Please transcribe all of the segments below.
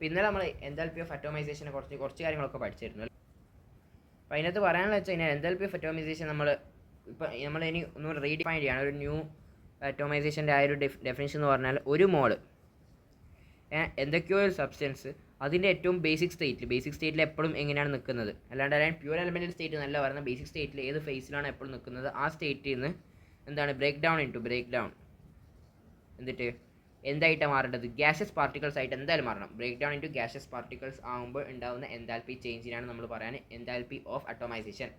അപ്പോൾ ഇന്നലെ നമ്മൾ എൻതാൽപ്പി ഓഫ് അറ്റോമൈസേഷനെ കുറച്ച് കാര്യങ്ങളൊക്കെ പഠിച്ചിരുന്നു. അപ്പോൾ അതിനകത്ത് പറയാനുള്ള വെച്ച് കഴിഞ്ഞാൽ എൻതാൽപ്പി ഓഫ് അറ്റോമൈസേഷൻ നമ്മൾ ഇനി ഒന്ന് റീഡിഫൈൻ ചെയ്യണം. ഒരു ന്യൂ അറ്റോമൈസേഷൻ്റെ ആ ഒരു ഡെഫിനിഷൻ എന്ന് പറഞ്ഞാൽ ഒരു മോള് എന്തൊക്കെയോ ഒരു സബ്സ്റ്റൻസ് അതിൻ്റെ ഏറ്റവും ബേസിക് സ്റ്റേറ്റിൽ എപ്പോഴും എങ്ങനെയാണ് നിൽക്കുന്നത്, അല്ലാണ്ട് പ്യൂർ എലമെൻ്റൽ സ്റ്റേറ്റ് എന്നല്ല പറയുന്നത്. ബേസിക് സ്റ്റേറ്റിൽ ഏത് ഫേസിലാണ് എപ്പോഴും നിൽക്കുന്നത് ആ സ്റ്റേറ്റിൽ നിന്ന് എന്താണ് ബ്രേക്ക് ഡൗൺ എന്നിട്ട് എന്തായിട്ടാണ് മാറേണ്ടത്, ഗ്യാസസ് പാർട്ടിക്കിൾസ് ആയിട്ട് എന്തായാലും മാറണം. Break down into gases particles ആകുമ്പോൾ ഉണ്ടാകുന്ന എൻതാൽപ്പി ചേഞ്ചിനാണ് നമ്മൾ പറയാൻ എൻതാൽപ്പി ഓഫ് അറ്റോമൈസേഷൻ.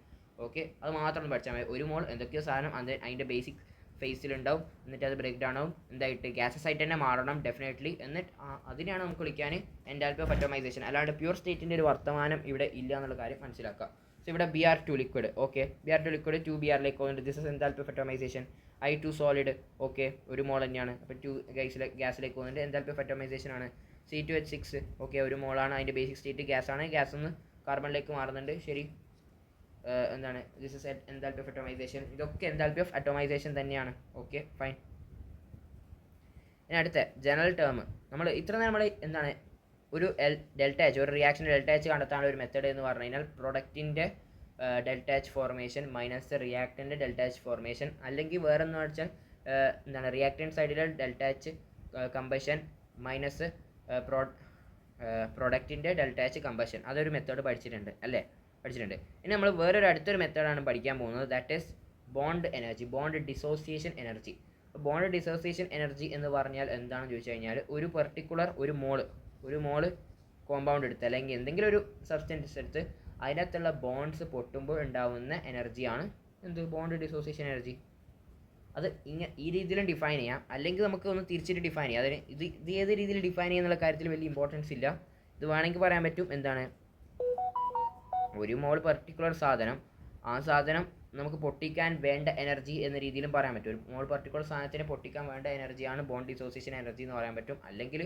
ഓക്കെ, അത് മാത്രം പഠിച്ചാൽ മതി. ഒരു മോൾ എന്തൊക്കെയോ സാധനം അതിൻ്റെ ബേസിക് ഫേസിലുണ്ടാവും, എന്നിട്ട് അത് ബ്രേക്ക് ഡൗൺ ആവും, എന്തായിട്ട് ഗ്യാസസ് ആയിട്ട് തന്നെ മാറണം ഡെഫിനറ്റ്ലി. എന്നിട്ട് അതിനെയാണ് നമുക്ക് വിളിക്കാൻ എൻതാൽപ്പി ഓഫ് അറ്റോമൈസേഷൻ. അല്ലാണ്ട് പ്യൂർ സ്റ്റേറ്റിൻ്റെ ഒരു വർത്തമാനം ഇവിടെ ഇല്ല എന്നുള്ള കാര്യം മനസ്സിലാക്കുക. സോ ഇവിടെ Br2 liquid, okay, Br2 liquid 2Br പോകുന്നുണ്ട്. This is enthalpy of atomisation. I2 solid, okay, ഒരു മോൾ തന്നെയാണ്. അപ്പോൾ 2 ഗ്യാസിലേക്ക് പോകുന്നുണ്ട്. എൻതാൽപ്പി ഓഫ് അറ്റോമൈസേഷൻ ആണ്. C2H6, ഓക്കെ, ഒരു മോളാണ്. അതിൻ്റെ ബേസിക് സ്റ്റേറ്റ് ഗ്യാസാണ്. ഗ്യാസിൽ നിന്ന് കാർബണിലേക്ക് മാറുന്നുണ്ട്. ശരി, എന്താണ് this is enthalpy of atomisation. ഇതൊക്കെ എൻതാൽപ്പി ഓഫ് അറ്റോമൈസേഷൻ തന്നെയാണ്. Okay, fine. ഇനി അടുത്ത ജനറൽ ടേം നമ്മൾ ഇത്ര നേരം നമ്മൾ എന്താണ് ഒരു ഡെൽറ്റ എച്ച്, ഒരു റിയാക്ഷൻ ഡെൽറ്റ എച്ച് കണ്ടെത്താനുള്ള ഒരു മെത്തേഡ് എന്ന് പറഞ്ഞു കഴിഞ്ഞാൽ പ്രൊഡക്റ്റിൻ്റെ ഡെൽറ്റ എച്ച് ഫോർമേഷൻ മൈനസ് റിയാക്ടൻ്റെ ഡെൽറ്റ എച്ച് ഫോർമേഷൻ, അല്ലെങ്കിൽ വേറെ എന്ന് വെച്ചാൽ എന്താണ് റിയാക്ടൻ സൈഡിലെ ഡെൽറ്റ എച്ച് കമ്പഷൻ മൈനസ് പ്രൊഡക്റ്റിൻ്റെ ഡെൽറ്റ എച്ച് കമ്പഷൻ. അതൊരു മെത്തേഡ് പഠിച്ചിട്ടുണ്ട്. ഇനി നമ്മൾ വേറൊരു അടുത്തൊരു മെത്തേഡാണ് പഠിക്കാൻ പോകുന്നത്. That is bond energy, bond dissociation energy. Bond dissociation energy എന്ന് പറഞ്ഞാൽ എന്താണെന്ന് ചോദിച്ചു കഴിഞ്ഞാൽ ഒരു പെർട്ടിക്കുലർ ഒരു മോള് കോമ്പൗണ്ട് എടുത്ത് അല്ലെങ്കിൽ എന്തെങ്കിലും ഒരു സബ്സ്റ്റൻസ് എടുത്ത് അതിനകത്തുള്ള ബോണ്ട്സ് പൊട്ടുമ്പോൾ ഉണ്ടാവുന്ന എനർജിയാണ് ബോണ്ട് ഡിസോസിയേഷൻ എനർജി. അത് ഈ രീതിയിലും ഡിഫൈൻ ചെയ്യാം, അല്ലെങ്കിൽ നമുക്ക് ഒന്ന് തിരിച്ചിട്ട് ഡിഫൈൻ ചെയ്യാം. അതിന് ഇത് ഏത് രീതിയിൽ ഡിഫൈൻ ചെയ്യുന്നുള്ള കാര്യത്തിൽ വലിയ ഇമ്പോർട്ടൻസ് ഇല്ല. ഇത് വേണമെങ്കിൽ പറയാൻ പറ്റും എന്താണ് ഒരു മോൾ പെർട്ടിക്കുലർ സാധനം, ആ സാധനം നമുക്ക് പൊട്ടിക്കാൻ വേണ്ട എനർജി എന്ന രീതിയിലും പറയാൻ പറ്റും. ഒരു മോൾ പെർട്ടിക്കുലർ സാധനത്തിനെ പൊട്ടിക്കാൻ വേണ്ട എനർജിയാണ് ബോണ്ട് ഡിസോസിയേഷൻ എനർജി എന്ന് പറയാൻ പറ്റും. അല്ലെങ്കിൽ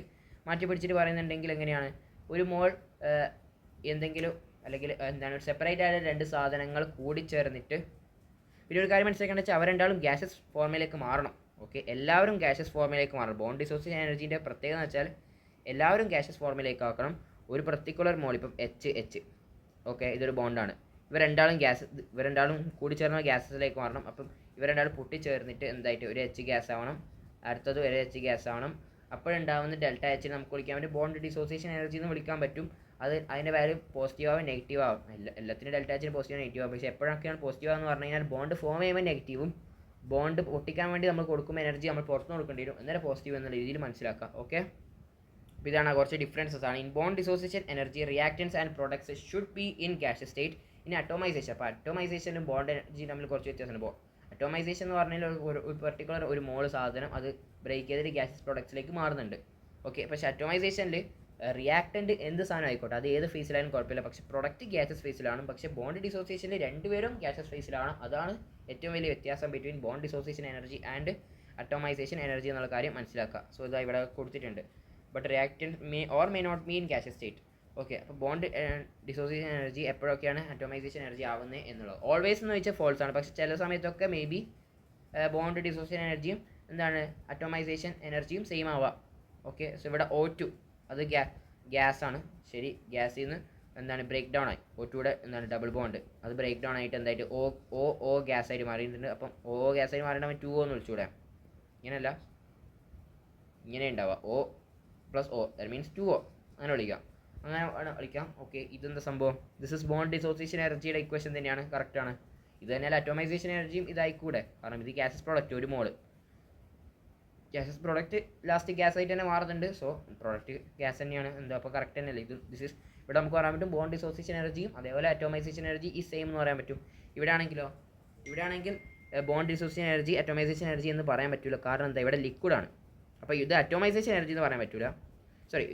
മാറ്റി പിടിച്ചിട്ട് പറയുന്നുണ്ടെങ്കിൽ എങ്ങനെയാണ് ഒരു മോൾ എന്തെങ്കിലും അല്ലെങ്കിൽ എന്താണ് സെപ്പറേറ്റ് ആയ രണ്ട് സാധനങ്ങൾ കൂടിച്ചേർന്നിട്ട് പിന്നെ ഒരു കാര്യം മനസ്സിലാക്കേണ്ടത് വെച്ചാൽ അവർ രണ്ടാളും ഗ്യാസസ് ഫോർമിലേക്ക് മാറണം. ഓക്കെ, എല്ലാവരും ഗ്യാസസ് ഫോർമിലേക്ക് മാറണം. ബോണ്ട് ഡിസോസിയേഷൻ എനർജീൻ്റെ പ്രത്യേകത എന്ന് വെച്ചാൽ എല്ലാവരും ഗ്യാസസ് ഫോർമിലേക്ക് ആക്കണം. ഒരു പർട്ടിക്കുലർ മോൾ ഇപ്പം എച്ച്, ഓക്കെ, ഇതൊരു ബോണ്ടാണ്. ഇവർ രണ്ടാളും കൂടിച്ചേർന്ന ഗ്യാസസിലേക്ക് മാറണം. അപ്പം ഇവർ രണ്ടാളും പൊട്ടിച്ചേർന്നിട്ട് എന്തായിട്ട് ഒരു എച്ച് ഗ്യാസ് ആവണം, അടുത്തത് ഒരു എച്ച് ഗ്യാസ് ആവണം. അപ്പോഴുണ്ടാവുന്ന ഡെൽറ്റ എച്ചിനെ നമുക്ക് വിളിക്കാൻ പറ്റും ബോണ്ട് ഡിസോസിയേഷൻ എനർജി എന്ന് വിളിക്കാൻ പറ്റും. അതിൻ്റെ വാല്യൂ പോസിറ്റീവ് ആവും നെഗറ്റീവ് ആവും. എല്ലാത്തിനും ഡെൽറ്റ എച്ചിന് പോസിറ്റീവ് നെഗറ്റീവ് ആവും. പക്ഷേ എപ്പോഴൊക്കെയാണ് പോസിറ്റീവ് എന്ന് പറഞ്ഞു കഴിഞ്ഞാൽ ബോണ്ട് ഫോം ചെയ്യുമ്പോൾ നെഗറ്റീവും, ബോണ്ട് പൊട്ടിക്കാൻ വേണ്ടി നമ്മൾ കൊടുക്കുമ്പോൾ എനർജി നമ്മൾ പുറത്തുനിന്ന് കൊടുക്കേണ്ടി വരും. അന്നേരം പോസിറ്റീവ് എന്നുള്ള രീതിയിൽ മനസ്സിലാക്കാം. ഓക്കെ, അപ്പോൾ ഇതാണ് കുറച്ച് ഡിഫറൻസസ് ആണ്. In bond dissociation energy reactance and products should be in gas state. ഇനി അറ്റോമൈസേഷൻ, അപ്പോൾ അറ്റോമൈസേഷനും ബോണ്ട് എനർജി തമ്മിൽ കുറച്ച് വ്യത്യാസമുണ്ട്. അറ്റോമൈസേഷൻ എന്ന് പറഞ്ഞാൽ ഒരു പെർട്ടിക്കുലർ ഒരു മോൾ സാധനം അത് ബ്രേക്ക് ചെയ്തിട്ട് ഗ്യാസസ് പ്രോഡക്ട്സിലേക്ക് മാറുന്നുണ്ട്. ഓക്കെ, പക്ഷേ അറ്റോമൈസേഷനിൽ റിയാക്റ്റൻ്റ് എന്ത് സാധനം ആയിക്കോട്ടെ അത് ഏത് ഫേസിലായാലും കുഴപ്പമില്ല, പക്ഷേ പ്രൊഡക്റ്റ് ഗ്യാസസ് ഫേസിലാണ്. പക്ഷേ ബോണ്ട് ഡിസോസിയേഷനിൽ രണ്ടുപേരും ഗ്യാസസ് ഫേസിലാണ്. അതാണ് ഏറ്റവും വലിയ വ്യത്യാസം between bond dissociation energy and atomisation energy എന്നുള്ള കാര്യം മനസ്സിലാക്കുക. സോ ഇതാ ഇവിടെ കൊടുത്തിട്ടുണ്ട്. But reactant may not be in gaseous state. Okay, അപ്പോൾ ബോണ്ട് ഡിസോസിയേഷൻ എനർജി എപ്പോഴൊക്കെയാണ് അറ്റോമൈസേഷൻ എനർജി ആവുന്നത് എന്നുള്ളത് ഓൾവേസ് എന്ന് വെച്ചാൽ ഫോൾസ് ആണ്. പക്ഷേ ചില സമയത്തൊക്കെ മേ ബി ബോണ്ട് ഡിസോസിയേഷൻ എനർജിയും എന്താണ് അറ്റോമൈസേഷൻ എനർജിയും സെയിം ആവാം. ഓക്കെ, സോ ഇവിടെ O2 അത് ഗ്യാസാണ്. ശരി, ഗ്യാസിൽ നിന്ന് എന്താണ് ബ്രേക്ക് ഡൗൺ ആയി. O2യുടെ എന്താണ് ഡബിൾ ബോണ്ട് അത് ബ്രേക്ക് ഡൗൺ ആയിട്ട് എന്തായിട്ട് O ഗ്യാസ് ആയിട്ട് മാറിയിട്ടുണ്ട്. അപ്പം O ഗ്യാസ് ആയിട്ട് മാറിയിട്ട് 2O എന്ന് വിളിച്ചുകൂടെ? ഇങ്ങനെയല്ല, ഇങ്ങനെ ഉണ്ടാവുക O+O ദാറ്റ് മീൻസ് 2O അങ്ങനെ വിളിക്കാം. ഓക്കെ, ഇതെന്താ സംഭവം? ദിസ് ഇസ് ബോണ്ട് ഡിസോസിയേഷൻ എനർജിയുടെ ഇക്വേഷൻ തന്നെയാണ്, കറക്റ്റാണ്. ഇത് തന്നെയല്ല അറ്റോമൈസേഷൻ എനർജിയും ഇതായിക്കൂടെ? കാരണം ഇത് ഗ്യാസസ് പ്രോഡക്റ്റ്, ഒരു മോള് ഗ്യാസസ് പ്രോഡക്റ്റ് ലാസ്റ്റ് ഗ്യാസ് ആയിട്ട് തന്നെ മാറുന്നുണ്ട്. സോ പ്രോഡക്റ്റ് ഗ്യാസ് തന്നെയാണ്. അപ്പോൾ കറക്റ്റ് തന്നെയല്ലേ ഇത്? ദിസ് ഇസ് ഇവിടെ നമുക്ക് പറയാൻ പറ്റും ബോണ്ട് ഡിസോസിയേഷൻ എനർജിയും അതേപോലെ അറ്റോമൈസേഷൻ എനർജി ഈ സെയിം എന്ന് പറയാൻ പറ്റും. ഇവിടെ ആണെങ്കിൽ bond dissociation energy atomisation energy എന്ന് പറയാൻ പറ്റില്ല. കാരണം എന്താ, ഇവിടെ ലിക്വിഡാണ്. അപ്പോൾ ഇത് അറ്റോമൈസേഷൻ എനർജി എന്ന് പറയാൻ പറ്റില്ല.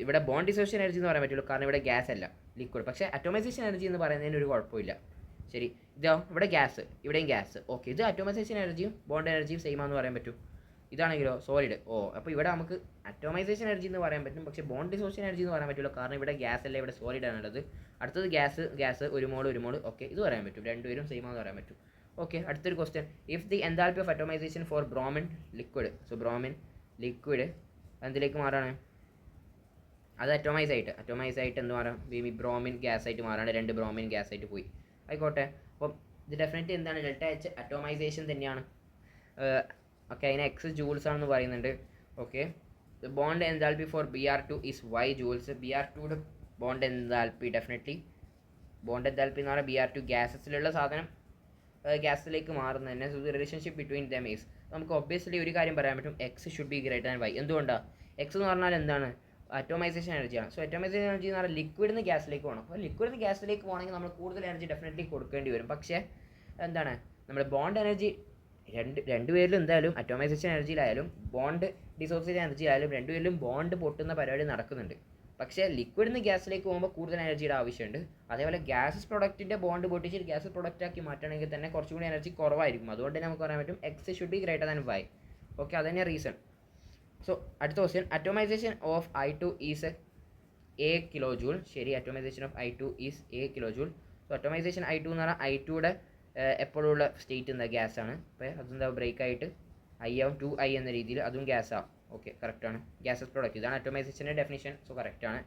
ഇവിടെ ബോണ്ട് ഡിസോസിയേഷൻ എനർജി എന്ന് പറയാൻ പറ്റുള്ളൂ, കാരണം ഇവിടെ ഗ്യാസ് അല്ല, ലിക്വിഡ്. പക്ഷേ അറ്റോമൈസേഷൻ എനർജി എന്ന് പറയുന്നതിന് ഒരു കുഴപ്പമില്ല. ശരി, ഇതോ ഇവിടെ ഗ്യാസ്, ഇവിടെയും ഗ്യാസ്. ഓക്കെ, ഇത് അറ്റോമൈസേഷൻ എനർജിയും ബോണ്ട് എനർജിയും സെയിം ആണെന്ന് പറയാൻ പറ്റും. ഇതാണെങ്കിലോ സോളിഡ്. അപ്പോൾ ഇവിടെ നമുക്ക് അറ്റോമൈസേഷൻ എനർജി എന്ന് പറയാൻ പറ്റും, പക്ഷേ ബോണ്ട് ഡിസോസിയേഷൻ എനർജി എന്ന് പറയാൻ പറ്റില്ല, കാരണം ഇവിടെ ഗ്യാസ് അല്ല, ഇവിടെ സോളിഡ് ആണുള്ളത്. അടുത്തത് ഗ്യാസ് ഒരു മോൾ. ഓക്കെ, ഇത് പറയാൻ പറ്റും, രണ്ടുപേരും സെയിം ആണെന്ന് പറയാൻ പറ്റും. ഓക്കെ, അടുത്തൊരു question. If the enthalpy of atomisation for bromine liquid, so bromine liquid എന്തിലേക്ക് മാറാണ്? അത് അറ്റോമൈസ് ആയിട്ട് എന്ത് മാറാം, ബ്രോമിൻ ഗ്യാസ് ആയിട്ട് മാറാണ്ട് 2 ബ്രോമിൻ ഗ്യാസ് ആയിട്ട് പോയി. ആയിക്കോട്ടെ. അപ്പം ഇത് ഡെഫിനറ്റ്ലി എന്താണ്, ഡെൽറ്റ എച്ച് അറ്റോമൈസേഷൻ തന്നെയാണ്. ഓക്കെ, അതിന് എക്സ് ജൂൾസ് ആണെന്ന് പറയുന്നുണ്ട്. Okay, bond enthalpy for BR2 is y joules. BR2യുടെ bond enthalpy definitely bond enthalpy എന്ന് പറഞ്ഞാൽ BR2 ഗ്യാസസിലുള്ള സാധനം ഗ്യാസിലേക്ക് മാറുന്നതന്നെ. So the relationship between them is, നമുക്ക് ഒബ്വിയസ്ലി ഒരു കാര്യം പറയാൻ പറ്റും, x should be greater than y. എന്തുകൊണ്ടാണ്? എക്സ് എന്ന് പറഞ്ഞാൽ എന്താണ്, അറ്റോമൈസേഷൻ എനർജിയാണ്. സോ അറ്റോമൈസേഷൻ എനർജി എന്ന് പറഞ്ഞാൽ ലിക്വിഡിൽ നിന്ന് ഗ്യാസിലേക്ക് പോകണം. അപ്പോൾ ലിക്വിഡിൽ നിന്ന് ഗ്യാസിലേക്ക് പോകണമെങ്കിൽ നമ്മൾ കൂടുതൽ എനർജി ഡെഫിനറ്റ്ലി കൊടുക്കേണ്ടി വരും. പക്ഷേ എന്താണ്, നമ്മുടെ ബോണ്ട് എനർജി രണ്ടുപേരിലും എന്തായാലും അറ്റോമൈസേഷൻ എനർജിയിലായാലും ബോണ്ട് ഡിസോസിയേഷൻ എനർജിയിലായാലും രണ്ടുപേരിലും ബോണ്ട് പൊട്ടുന്ന പരിപാടി നടക്കുന്നുണ്ട്. പക്ഷേ ലിക്വിഡിൽ നിന്ന് ഗ്യാസിലേക്ക് പോകുമ്പോൾ കൂടുതൽ എനർജിയുടെ ആവശ്യമുണ്ട്. അതേപോലെ ഗ്യാസസ് പ്രൊഡക്റ്റിൻ്റെ ബോണ്ട് പൊട്ടിച്ച് ഗ്യാസസ് പ്രൊഡക്റ്റ് ആക്കി മാറ്റണമെങ്കിൽ തന്നെ കുറച്ചും കൂടി എനർജി കുറവായിരിക്കും. അതുകൊണ്ട് തന്നെ നമുക്ക് പറയാൻ പറ്റും x should be greater than y. Okay, അതന്നെ റീസൺ. സോ അടുത്ത question, atomisation of I2 is A kilojoule. ശരി, atomisation of I2 is A kilojoule. So atomisation I2 എന്ന് പറഞ്ഞാൽ I2യുടെ എപ്പോഴുള്ള സ്റ്റേറ്റ് എന്താ, ഗ്യാസ് ആണ്. അപ്പോൾ അതെന്താ ബ്രേക്ക് ആയിട്ട് I ആവും, 2I എന്ന രീതിയിൽ അതും ഗ്യാസ് ആവും. ഓക്കെ, കറക്റ്റാണ്. ഗ്യാസസ് പ്രോഡക്റ്റ്, ഇതാണ് അറ്റോമൈസേഷൻ്റെ ഡെഫിനിഷൻ. സോ കറക്റ്റാണ്.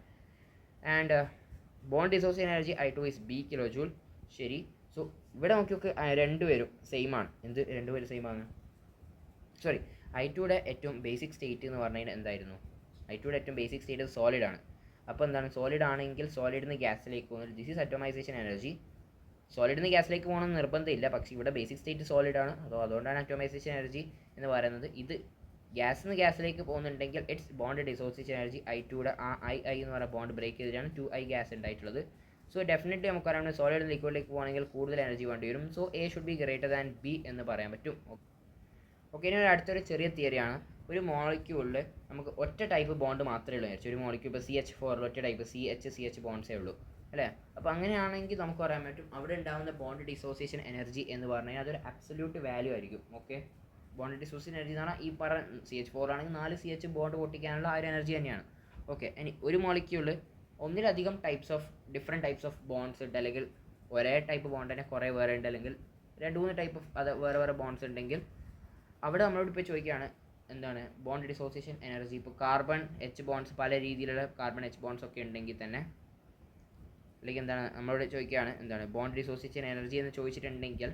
And bond dissociation energy I2 is B കിലോജൂൾ. ശരി. സോ ഇവിടെ നോക്കി രണ്ടുപേരും സെയിം ആണ്. രണ്ടുപേരും സെയിം ആണ്. സോറി, I2യുടെ ഏറ്റവും ബേസിക് സ്റ്റേറ്റ് എന്ന് പറഞ്ഞു കഴിഞ്ഞാൽ എന്തായിരുന്നു, I2യുടെ ഏറ്റവും ബേസിക് സ്റ്റേറ്റ് സോളിഡ് ആണ്. അപ്പോൾ എന്താണ്, സോളിഡ് ആണെങ്കിൽ സോളിഡിൽ നിന്ന് ഗ്യാസിലേക്ക് പോകുന്നത്, ദിസ് ഈസ് അറ്റോമൈസേഷൻ എനർജി. സോളിഡിൽ നിന്ന് ഗ്യാസിലേക്ക് പോകണമെന്ന് നിർബന്ധമില്ല, പക്ഷേ ഇവിടെ ബേസിക് സ്റ്റേറ്റ് സോളിഡ് ആണ്. അതുകൊണ്ടാണ് അറ്റോമൈസേഷൻ എനർജി എന്ന് പറയുന്നത്. ഇത് ഗ്യാസിൽ നിന്ന് ഗ്യാസിലേക്ക് പോകുന്നുണ്ടെങ്കിൽ ഇറ്റ്സ് ബോണ്ട് ഡിസോസിയേഷൻ എനർജി. I2യുടെ ആ I എന്ന് പറയുന്ന ബോണ്ട് ബ്രേക്ക് ചെയ്തിട്ടാണ് 2I ഗ്യാസ് ഉണ്ടായിട്ടുള്ളത്. സോ ഡെഫിനറ്റ്ലി നമുക്ക് പറയാം സോളിഡ് ലിക്വിഡിലേക്ക് പോകുകയാണെങ്കിൽ കൂടുതൽ എനർജി വേണ്ടി വരും. So A should be greater than B എന്ന് പറയാൻ പറ്റും. ഓക്കെ, ഇനി അടുത്തൊരു ചെറിയ തിയറിയാണ്. ഒരു മോളിക്യൂളിൽ നമുക്ക് ഒറ്റ ടൈപ്പ് ബോണ്ട് മാത്രമേ ഉള്ളൂ. ഒരു മോളിക്യൂൾ ഇപ്പോൾ CH4 ഒറ്റ ടൈപ്പ് CH ബോണ്ട്സേ ഉള്ളൂ അല്ലേ. അപ്പോൾ അങ്ങനെയാണെങ്കിൽ നമുക്ക് പറയാൻ പറ്റും അവിടെ ഉണ്ടാകുന്ന ബോണ്ട് ഡിസോസിയേഷൻ എനർജി എന്ന് പറഞ്ഞു കഴിഞ്ഞാൽ അതൊരു അബ്സല്യൂട്ട് വാല്യൂ ആയിരിക്കും. ഓക്കെ, ബോണ്ട് ഡിസോസിയേഷൻ എനർജി എന്ന് പറഞ്ഞാൽ ഈ പറഞ്ഞ CH4 ആണെങ്കിൽ 4 CH ബോണ്ട് പൊട്ടിക്കാനുള്ള ആ ഒരു എനർജി തന്നെയാണ്. ഓക്കെ, ഇനി ഒരു മോളിക്യൂളിൽ ഒന്നിലധികം ഡിഫറെൻറ്റ് ടൈപ്സ് ഓഫ് ബോണ്ട്സ് ഉണ്ട്, അല്ലെങ്കിൽ ഒരേ ടൈപ്പ് ബോണ്ട് തന്നെ കുറേ വേറെ ഉണ്ട്, അല്ലെങ്കിൽ 2-3 ടൈപ്പ് ഓഫ് വേറെ ബോണ്ട്സ് ഉണ്ടെങ്കിൽ അവിടെ നമ്മളോട് ഇപ്പോൾ ചോദിക്കുകയാണ് എന്താണ് ബോണ്ട് ഡിസോസിയേഷൻ എനർജി. ഇപ്പോൾ കാർബൺ H ബോണ്ട്സ് പല രീതിയിലുള്ള കാർബൺ H ബോണ്ട്സ് ഒക്കെ ഉണ്ടെങ്കിൽ തന്നെ, അല്ലെങ്കിൽ എന്താണ് നമ്മളോട് ചോദിക്കുകയാണ് എന്താണ് ബോണ്ട് ഡിസോസിയേഷൻ എനർജി എന്ന് ചോദിച്ചിട്ടുണ്ടെങ്കിൽ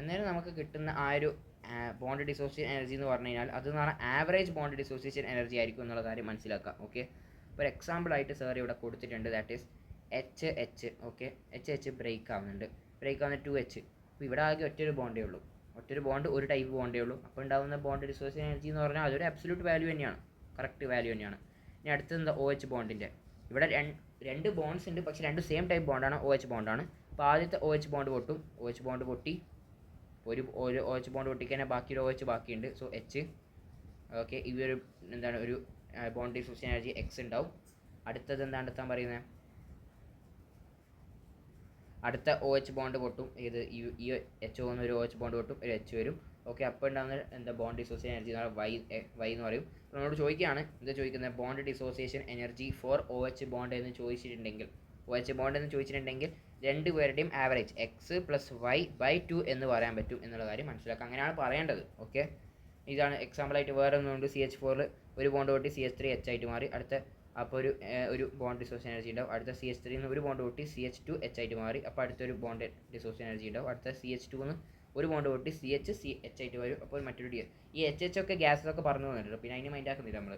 എന്നാലും നമുക്ക് കിട്ടുന്ന ആ ഒരു ബോണ്ട് ഡിസോസിയേഷൻ എനർജി എന്ന് പറഞ്ഞു കഴിഞ്ഞാൽ അത് എന്ന് പറഞ്ഞാൽ ആവറേജ് ബോണ്ട് ഡിസോസിയേഷൻ എനർജി ആയിരിക്കും എന്നുള്ള കാര്യം മനസ്സിലാക്കുക. ഓക്കെ, ഒരു എക്സാമ്പിളായിട്ട് സാർ ഇവിടെ കൊടുത്തിട്ടുണ്ട്, that is H. Okay, H break ആവുന്നുണ്ട് 2H. അപ്പോൾ ഇവിടെ ആകെ ഒറ്റൊരു ബോണ്ടേ ഉള്ളൂ, ഒരു ടൈപ്പ് ബോണ്ടേ ഉള്ളൂ. അപ്പോൾ ഉണ്ടാകുന്ന ബോണ്ട് ഡിസോസിയേഷൻ എനർജി എന്ന് പറഞ്ഞാൽ അതൊരു അബ്സല്യൂട്ട് വാല്യൂ തന്നെയാണ്, കറക്റ്റ് വാല്യൂ തന്നെയാണ്. ഇനി അടുത്തത് എന്താ, OH ബോണ്ടിൻ്റെ. ഇവിടെ രണ്ട് ബോണ്ട്സ് ഉണ്ട്, പക്ഷേ രണ്ട് സെയിം ടൈപ്പ് ബോണ്ടാണ്, OH ബോണ്ടാണ്. അപ്പോൾ ആദ്യത്തെ OH ബോണ്ട് പൊട്ടും, OH ബോണ്ട് പൊട്ടി ഒരു OH ബോണ്ട് പൊട്ടിക്കഴിഞ്ഞാൽ ബാക്കിയൊരു OH ബാക്കിയുണ്ട്. So H. ഓക്കെ, ഒരു എന്താണ് ഒരു ബോണ്ട് ഡിസോസിയേഷൻ എനർജി X ഉണ്ടാവും. അടുത്തത് എന്താണ് എടുത്താൻ പറയുന്നത്, അടുത്ത OH ബോണ്ട് പൊട്ടും, ഇത് ഈ HO എന്നൊരു OH ബോണ്ട് പൊട്ടും, ഒരു H വരും. ഓക്കെ, അപ്പോൾ ഉണ്ടാകുന്ന എന്താ ബോണ്ട് ഡിസോസിയേഷൻ എനർജി എന്ന് പറഞ്ഞാൽ Y എന്ന് പറയും. അപ്പോൾ നമ്മളോട് ചോദിക്കുകയാണ് എന്താ ചോദിക്കുന്നത്, bond dissociation energy for OH bond എന്ന് ചോദിച്ചിട്ടുണ്ടെങ്കിൽ രണ്ടുപേരുടെയും ആവറേജ് X+Y/2 എന്ന് പറയാൻ പറ്റും എന്നുള്ള കാര്യം മനസ്സിലാക്കുക. അങ്ങനെയാണ് പറയേണ്ടത്. ഓക്കെ, ഇതാണ് എക്സാമ്പിളായിട്ട്. വേറെ ഒന്നുകൊണ്ട് CH4 ഒരു ബോണ്ട് പൊട്ടി CH3H ആയിട്ട് മാറി. അടുത്ത അപ്പോൾ ഒരു ബോണ്ട് ഡിസോസിയേഷൻ എനർജി ഉണ്ടാവും. അടുത്ത CH3 നിന്ന് ഒരു ബോണ്ട് പൊട്ടി CH2H ആയിട്ട് മാറി. അപ്പോൾ അടുത്തൊരു ബോണ്ട് ഡിസോസിയേഷൻ എനർജി ഉണ്ടാവും. അടുത്ത CH2 നിന്ന് ഒരു ബോണ്ട് പൊട്ടി CH ആയിട്ട് വരും. അപ്പോൾ മറ്റൊരു ഈ HH ഒക്കെ ഗ്യാസൊക്കെ പറഞ്ഞു തന്നിട്ടുണ്ട്, പിന്നെ അതിന് മൈൻഡ് ആക്കുന്നില്ല നമ്മൾ.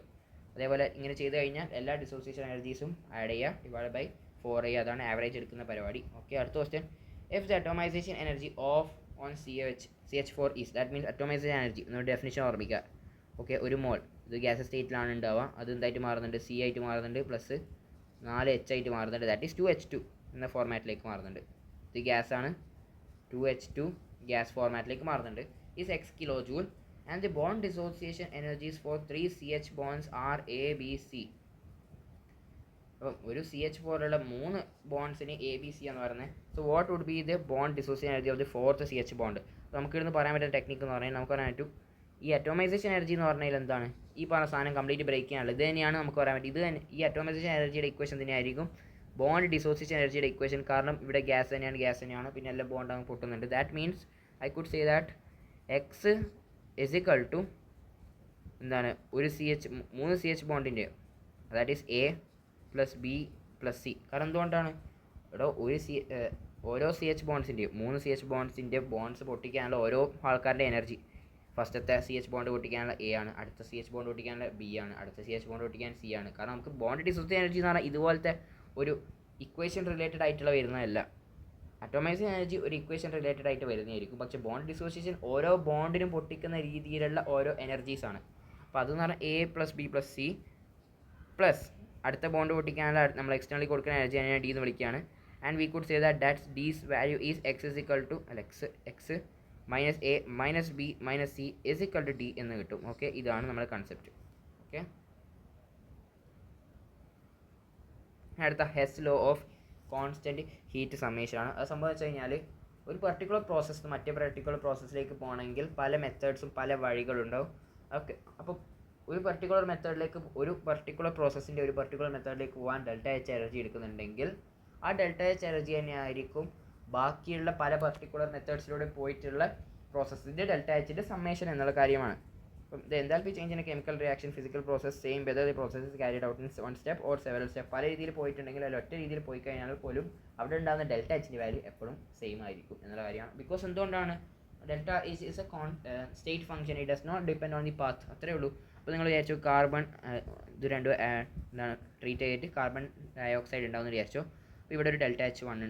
അതേപോലെ ഇങ്ങനെ ചെയ്ത് കഴിഞ്ഞാൽ എല്ലാ ഡിസോസിയേഷൻ എനർജീസും ആഡ് ചെയ്യുക, ഡിവൈഡ് ബൈ 4 ചെയ്യുക. അതാണ് ആവറേജ് എടുക്കുന്ന പരിപാടി. ഓക്കെ, അടുത്ത question, if the atomisation energy of on CH4 is, that means atomisation energy എന്നൊരു ഡെഫിനിഷൻ ഓർമ്മിക്കുക. ഓക്കെ, ഒരു മോൾ ഇത് ഗ്യാസ് സ്റ്റേറ്റിലാണ് ഉണ്ടാവുക, അത് എന്തായിട്ട് മാറുന്നുണ്ട്, C ആയിട്ട് മാറുന്നുണ്ട്, പ്ലസ് 4H ആയിട്ട് മാറുന്നുണ്ട്, ദാറ്റ് ഈസ് 2H2 എന്ന ഫോർമാറ്റിലേക്ക് മാറുന്നുണ്ട്. ഇത് ഗ്യാസാണ്, 2H2 ഗ്യാസ് ഫോർമാറ്റിലേക്ക് മാറുന്നുണ്ട്. Is X kilojoule and the bond dissociation energies for 3 CH bonds are ABC. അപ്പം ഒരു CH4 ഉള്ള 3 ബോണ്ട്സിന് ABC എന്ന് പറയുന്നത്. So what would be the bond dissociation energy of the 4th CH bond. നമുക്ക് ഇവിടുന്ന് പറയാൻ പറ്റുന്ന ടെക്നിക്ക് എന്ന് പറഞ്ഞാൽ നമുക്ക് പറയാൻ പറ്റും ഈ അറ്റോമൈസേഷൻ എനർജി എന്ന് പറഞ്ഞാൽ എന്താണ്, ഈ പറഞ്ഞ സാധനം കംപ്ലീറ്റ് ബ്രേക്ക് ചെയ്യാനുള്ളത് ഇത് തന്നെയാണ് നമുക്ക് പറയാൻ പറ്റും. ഇത് തന്നെ ഈ അറ്റോമൈസേഷൻ എനർജിയുടെ ഇക്വേഷൻ തന്നെയായിരിക്കും ബോണ്ട് ഡിസോസിയേഷൻ എനർജിയുടെ ഇക്വേഷൻ. കാരണം ഇവിടെ ഗ്യാസ് തന്നെയാണ്, പിന്നെ എല്ലാം ബോണ്ട് അങ്ങ് പൊട്ടുന്നുണ്ട്. That means I could say that X is equal to എന്താണ് ഒരു മൂന്ന് CH ബോണ്ടിൻ്റെ, that is A + B + C. കാരണം എന്തുകൊണ്ടാണ് ഇവിടെ ഓരോ CH ബോണ്ട്സിൻ്റെയും 3 CH ബോണ്ട്സിൻ്റെ ബോണ്ട്സ് പൊട്ടിക്കാനുള്ള ഓരോ ആൾക്കാരുടെ എനർജി, ഫസ്റ്റത്തെ CH ബോണ്ട് പൊട്ടിക്കാനുള്ള A ആണ്, അടുത്ത CH ബോണ്ട് പൊട്ടിക്കാനുള്ള B ആണ്, അടുത്ത CH ബോണ്ട് പൊട്ടിക്കാൻ C ആണ്. കാരണം നമുക്ക് ബോണ്ട് ഡിസോസിയേഷൻ എനർജി എന്ന് പറഞ്ഞാൽ ഇതുപോലത്തെ ഒരു ഇക്വേഷൻ റിലേറ്റഡ് ആയിട്ടുള്ള വരുന്നതല്ല. അറ്റോമൈസിങ് എനർജി ഒരു ഇക്വേഷൻ റിലേറ്റഡ് ആയിട്ട് വരുന്നതായിരിക്കും, പക്ഷേ ബോണ്ട് ഡിസോസിയേഷൻ ഓരോ ബോണ്ടിനും പൊട്ടിക്കുന്ന രീതിയിലുള്ള ഓരോ എനർജീസാണ്. അപ്പോൾ അതെന്ന് പറഞ്ഞാൽ A + B + C പ്ലസ് അടുത്ത ബോണ്ട് പൊട്ടിക്കാനുള്ള നമ്മൾ എക്സ്റ്റേണലി കൊടുക്കുന്ന എനർജി അതിനെ D എന്ന് വിളിക്കുകയാണ്. And we could say that D's value is x - B - C = D എന്ന് കിട്ടും. ഓക്കെ, ഇതാണ് നമ്മുടെ കൺസെപ്റ്റ്. ഓക്കെ, അടുത്ത Hess law of constant heat summation ആണ്. അത് സംഭവം വെച്ച് കഴിഞ്ഞാൽ ഒരു പർട്ടിക്കുലർ പ്രോസസ്സ് മറ്റേ പർട്ടിക്കുലർ പ്രോസസ്സിലേക്ക് പോകണമെങ്കിൽ പല മെത്തേഡ്സും പല വഴികളുണ്ടാവും. ഓക്കെ, അപ്പോൾ ഒരു പർട്ടിക്കുലർ മെത്തേഡിലേക്ക് ഒരു പർട്ടിക്കുലർ പ്രോസസ്സിൻ്റെ ഒരു പർട്ടിക്കുലർ മെത്തേഡിലേക്ക് പോകാൻ ΔH എനർജി എടുക്കുന്നുണ്ടെങ്കിൽ ആ ΔH എനർജി തന്നെ ആയിരിക്കും ബാക്കിയുള്ള പല പർട്ടിക്കുലർ മെത്തേഡ്സിലൂടെ പോയിട്ടുള്ള പ്രോസസ്സിൻ്റെ ΔHൻ്റെ സമ്മേഷൻ എന്നുള്ള കാര്യമാണ്. അപ്പം the enthalpy change in A chemical reaction physical process same whether the process is carried out in 1 step or several step. പല രീതിയിൽ പോയിട്ടുണ്ടെങ്കിൽ അതിൽ ഒറ്റ രീതിയിൽ പോയി കഴിഞ്ഞാൽ പോലും അവിടെ ഉണ്ടാകുന്ന ΔHൻ്റെ വാല്യൂ എപ്പോഴും സെയിം ആയിരിക്കും എന്നുള്ള കാര്യമാണ്. ബിക്കോസ് എന്തുകൊണ്ടാണ് delta is a state function, it does not depend on the path. അത്രേ ഉള്ളൂ. അപ്പോൾ നിങ്ങൾ വിചാരിച്ചു കാർബൺ ഇത് രണ്ടും എന്താണ് ട്രീറ്റ് ചെയ്തിട്ട് കാർബൺ ഡയോക്സൈഡ് ഉണ്ടാവുമെന്ന് വിചാരിച്ചോ. അപ്പോൾ ഇവിടെ ഒരു ΔH ഉണ്ട്